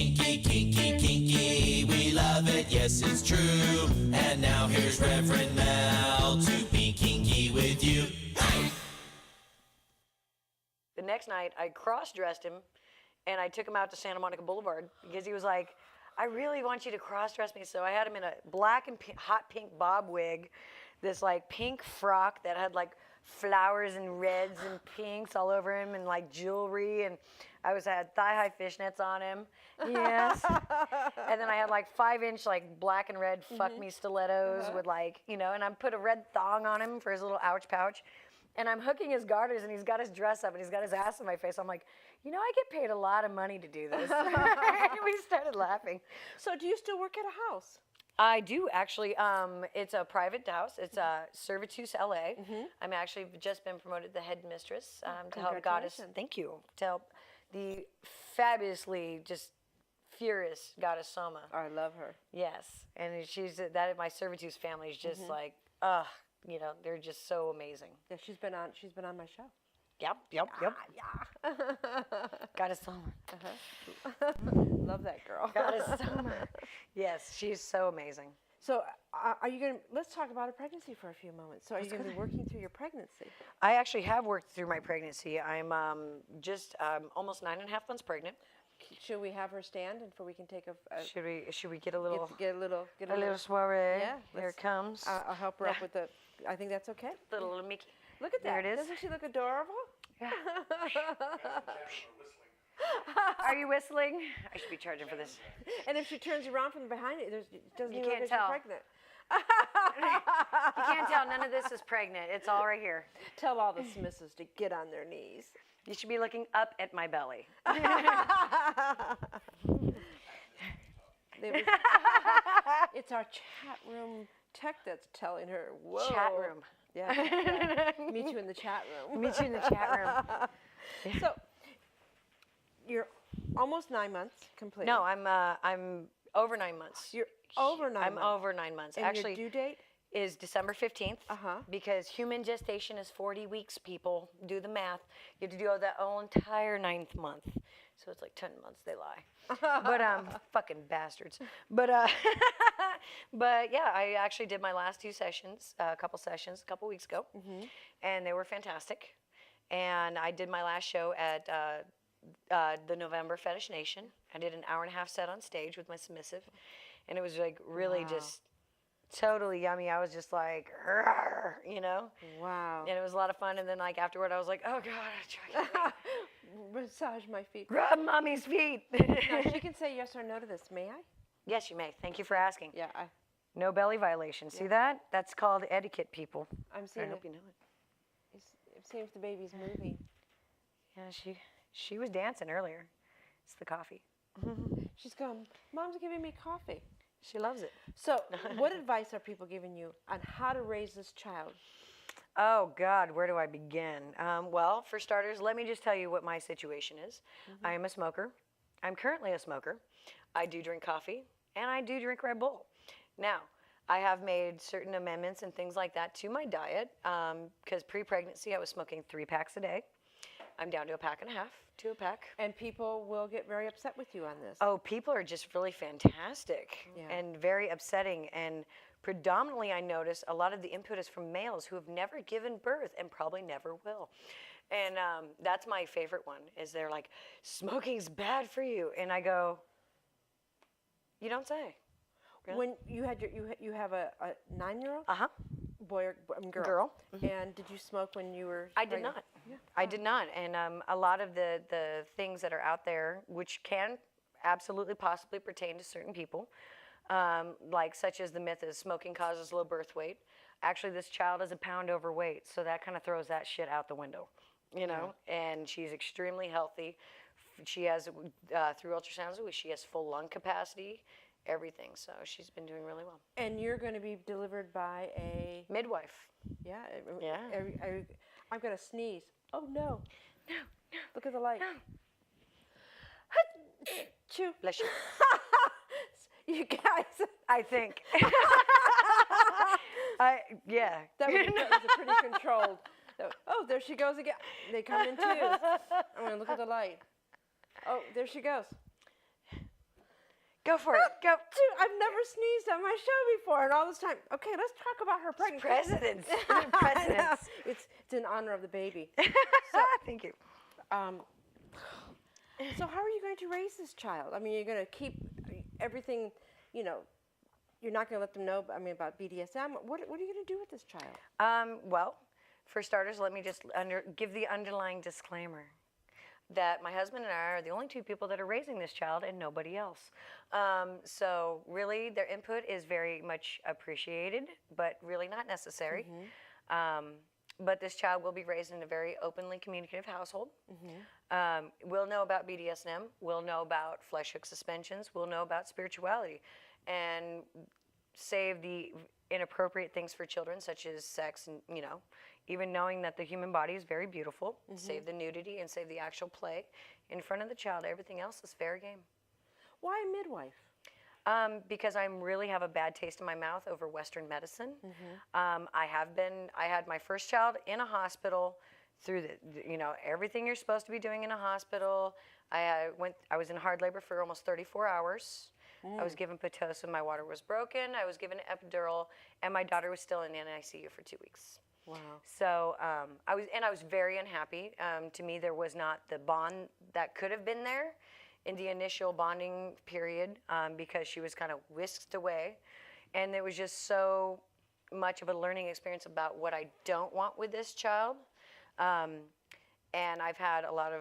Kinky, kinky, kinky, we love it, yes it's true. And now here's Reverend Mel to be kinky with you. The next night, I cross-dressed him, and I took him out to Santa Monica Boulevard because he was like, I really want you to cross-dress me. So I had him in a black and hot pink bob wig, this like pink frock that had like flowers and reds and pinks all over him and like jewelry, and I had thigh-high fishnets on him. Yes. And then I had like 5-inch like black and red fuck me stilettos with like, you know, and I put a red thong on him for his little ouch pouch. And I'm hooking his garters, and he's got his dress up, and he's got his ass in my face. I'm like, you know, I get paid a lot of money to do this. And we started laughing. So do you still work at a house? I do, actually. It's a private house. It's Servitus LA. I'm actually just been promoted the head mistress to help Goddess. Thank you. To help the fabulously just furious Goddess Soma. I love her. Yes, and my Servitus family is just like, you know, they're just so amazing. Yeah, she's been on my show. Yep. Yeah. Goddess Soma. Love that girl. Goddess Soma. Yes, she's so amazing. So, are you going to, let's talk about a pregnancy for a few moments. So, are you going to be working through your pregnancy? I actually have worked through my pregnancy. I'm just almost 9.5 months pregnant. Should we have her stand, and we can take a should we get a little get a little soiree? Yeah, Here it comes. I'll help her up with the. I think that's okay. Little Mickey. Look at that. There it is. Doesn't she look adorable? Yeah. Are you whistling? I should be charging for this. And if she turns around from behind it, doesn't you look can't like tell. she's pregnant. You can't tell. None of this is pregnant. It's all right here. Tell all the submissives to get on their knees. You should be looking up at my belly. It's our chat room tech that's telling her, whoa. Chat room. Yeah. Meet you in the chat room. Meet you in the chat room. Yeah. So, you're almost 9 months complete. No, I'm over 9 months. You're over 9 months. I'm over 9 months. And actually, your due date is December 15th. Uh-huh. Because human gestation is 40 weeks, people. Do the math. You have to do that whole entire 9th month. So it's like 10 months they lie. But fucking bastards. But but yeah, I actually did my last 2 sessions, a couple weeks ago. And they were fantastic. And I did my last show at the November Fetish Nation. I did an 1.5-hour set on stage with my submissive. And it was like really just totally yummy. I was just like, you know? Wow. And it was a lot of fun. And then like afterward, I was like, oh God, I tried. Massage my feet. Rub mommy's feet. Now, she can say yes or no to this. May I? Yes, you may. Thank you for asking. Yeah. No belly violation. See that? That's called etiquette, people. I'm seeing I hope you know it. It seems the baby's moving. Yeah, she was dancing earlier. It's the coffee. She's going, Mom's giving me coffee. She loves it. So, what advice are people giving you on how to raise this child? Oh, God, where do I begin? Well, for starters, let me just tell you what my situation is. I am a smoker. I'm currently a smoker. I do drink coffee, and I do drink Red Bull. Now, I have made certain amendments and things like that to my diet, because pre-pregnancy I was smoking 3 packs a day. I'm down to 1.5 packs to a pack. And people will get very upset with you on this. Oh, people are just really fantastic and very upsetting. And predominantly, I notice a lot of the input is from males who have never given birth and probably never will. And that's my favorite one, is they're like, smoking's bad for you. And I go, you don't say. Really? When you had you have a 9-year-old? Boy or girl? Girl. And did you smoke when you were I did not. Yeah. I did not. And a lot of the things that are out there, which can absolutely possibly pertain to certain people, like such as the myth is smoking causes low birth weight. Actually, this child is 1 pound overweight, so that kind of throws that shit out the window, you know? And she's extremely healthy. She has, through ultrasounds, she has full lung capacity, everything. So she's been doing really well. And you're going to be delivered by a midwife. Yeah. Yeah. I'm going to sneeze. Oh, no. No. Look at the light. No. Chew. Bless you. You guys. I think. Yeah. That was a pretty controlled. Oh, there she goes again. They come in twos. I'm going to look at the light. Oh, there she goes. Go for it. Go. Dude, I've never sneezed on my show before, and all this time. Okay, let's talk about her pregnancy. Presidents. I know. Presidents. It's in honor of the baby. Thank you. So how are you going to raise this child? I mean, you're going to keep everything, you know, you're not going to let them know, about BDSM. What are you going to do with this child? Well, for starters, let me just give the underlying disclaimer that my husband and I are the only two people that are raising this child and nobody else. So really, their input is very much appreciated, but really not necessary. But this child will be raised in a very openly communicative household. We'll know about BDSM. We'll know about flesh hook suspensions. We'll know about spirituality, and save the inappropriate things for children, such as sex, and even knowing that the human body is very beautiful. Save the nudity and save the actual play in front of the child. Everything else is fair game. Why a midwife? Because I really have a bad taste in my mouth over Western medicine. I had my first child in a hospital through everything you're supposed to be doing in a hospital. I was in hard labor for almost 34 hours. I was given Pitocin, my water was broken. I was given an epidural, and my daughter was still in NICU for 2 weeks. Wow. So I was very unhappy. To me, there was not the bond that could have been there in the initial bonding period, because she was kind of whisked away, and it was just so much of a learning experience about what I don't want with this child. And I've had a lot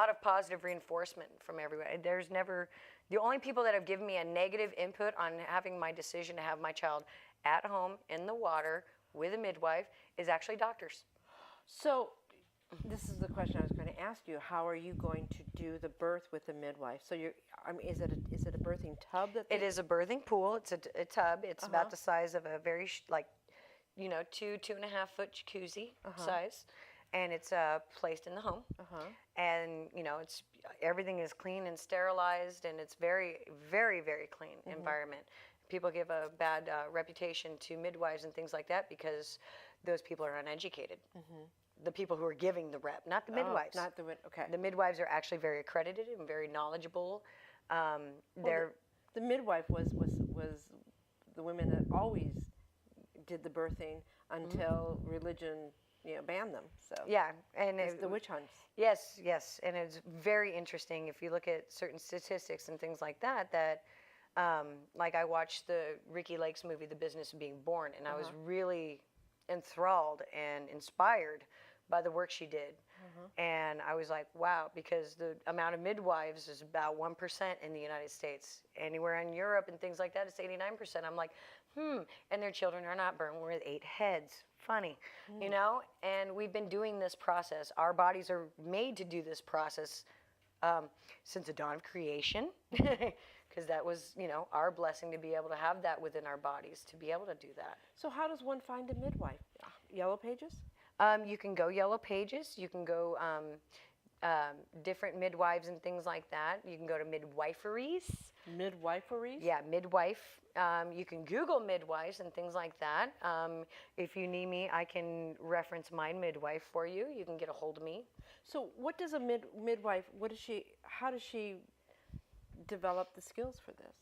of positive reinforcement from everyone. There's never, the only people that have given me a negative input on having my decision to have my child at home in the water with a midwife is actually doctors. So this is the question I was going to ask you. How are you going to do the birth with a midwife? So is it a birthing tub? It is a birthing pool. It's a tub. It's about the size of a very 2.5 foot jacuzzi size, and it's placed in the home. And it's everything is clean and sterilized, and it's very, very, very clean environment. People give a bad reputation to midwives and things like that because those people are uneducated. The people who are giving the rep, not the midwives. Okay. The midwives are actually very accredited and very knowledgeable. The midwife was the women that always did the birthing until religion banned them. So yeah, and it's the witch hunts. Yes, and it's very interesting if you look at certain statistics and things like that. Like I watched the Ricky Lake's movie, The Business of Being Born, and I was really enthralled and inspired by the work she did. And I was like, wow, because the amount of midwives is about 1% in the United States. Anywhere in Europe and things like that, it's 89%. I'm like, and their children are not born with 8 heads. Funny, and we've been doing this process. Our bodies are made to do this process since the dawn of creation, because that was, our blessing to be able to have that within our bodies, to be able to do that. So how does one find a midwife? Yellow Pages? You can go Yellow Pages. You can go different midwives and things like that. You can go to midwiferys. Midwiferys? Yeah, midwife. You can Google midwives and things like that. If you need me, I can reference my midwife for you. You can get a hold of me. So what does a midwife, how does she develop the skills for this?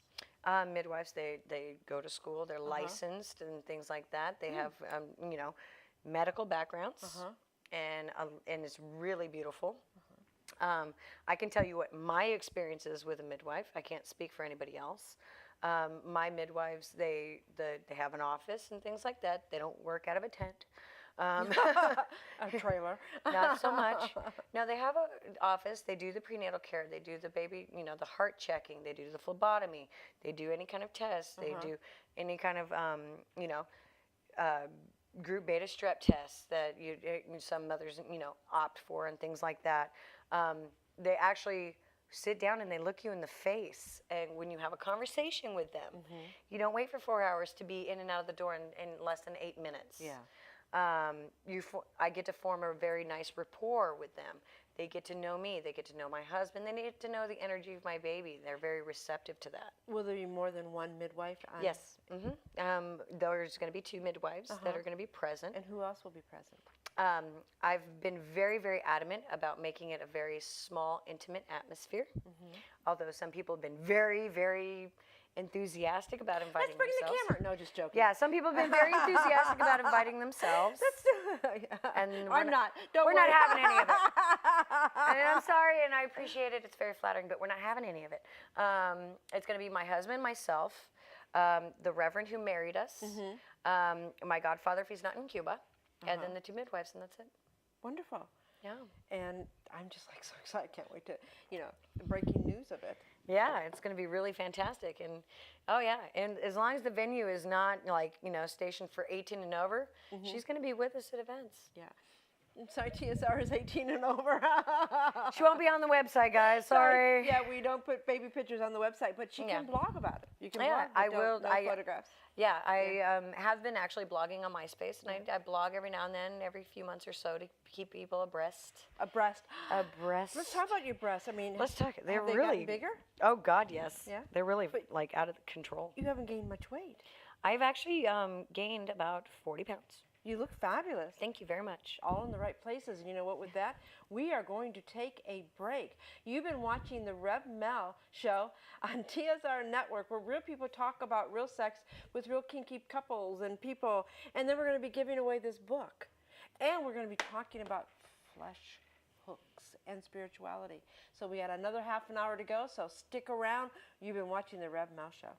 Midwives, they go to school. They're licensed and things like that. They have, medical backgrounds, and it's really beautiful. I can tell you what my experience is with a midwife. I can't speak for anybody else. My midwives, they have an office and things like that. They don't work out of a tent. A trailer. Not so much. No, they have an office. They do the prenatal care. They do the baby, the heart checking. They do the phlebotomy. They do any kind of test. They do any kind of, group beta strep tests that some mothers, opt for and things like that. They actually sit down and they look you in the face, and when you have a conversation with them, you don't wait for 4 hours to be in and out of the door in less than 8 minutes. Yeah. I get to form a very nice rapport with them. They get to know me. They get to know my husband. They get to know the energy of my baby. They're very receptive to that. Will there be more than one midwife? Yes. There's going to be 2 midwives that are going to be present. And who else will be present? I've been very, very adamant about making it a very small, intimate atmosphere. Although some people have been very, very enthusiastic about inviting Let's bring themselves. the camera. No, just joking. Yeah, some people have been very enthusiastic about inviting themselves. And I'm not. Don't we're worry. not having any of it. And I'm sorry, and I appreciate it. It's very flattering, but we're not having any of it. It's going to be my husband, myself, the Reverend who married us, my godfather if he's not in Cuba, and then the 2 midwives, and that's it. Wonderful. Yeah. And I'm just like so excited. Can't wait to, breaking news of it. Yeah, it's going to be really fantastic. And, oh, yeah. And as long as the venue is not, stationed for 18 and over, she's going to be with us at events. Yeah. I'm sorry, TSR is 18 and over. She won't be on the website, guys. Sorry. Yeah, we don't put baby pictures on the website, but she can blog about it. You can blog, but I will. No photographs. Yeah, I have been actually blogging on MySpace, and I blog every now and then, every few months or so, to keep people abreast. Abreast. Abreast. Let's talk about your breasts. I mean, Let's talk. They're have they really gotten bigger. Oh God, yes. Yeah? They're really out of control. You haven't gained much weight. I've actually gained about 40 pounds. You look fabulous. Thank you very much. All in the right places. And you know what, with that, we are going to take a break. You've been watching the Rev Mel Show on TSR Network, where real people talk about real sex with real kinky couples and people. And then we're going to be giving away this book. And we're going to be talking about flesh hooks and spirituality. So we got another half an hour to go, so stick around. You've been watching the Rev Mel Show.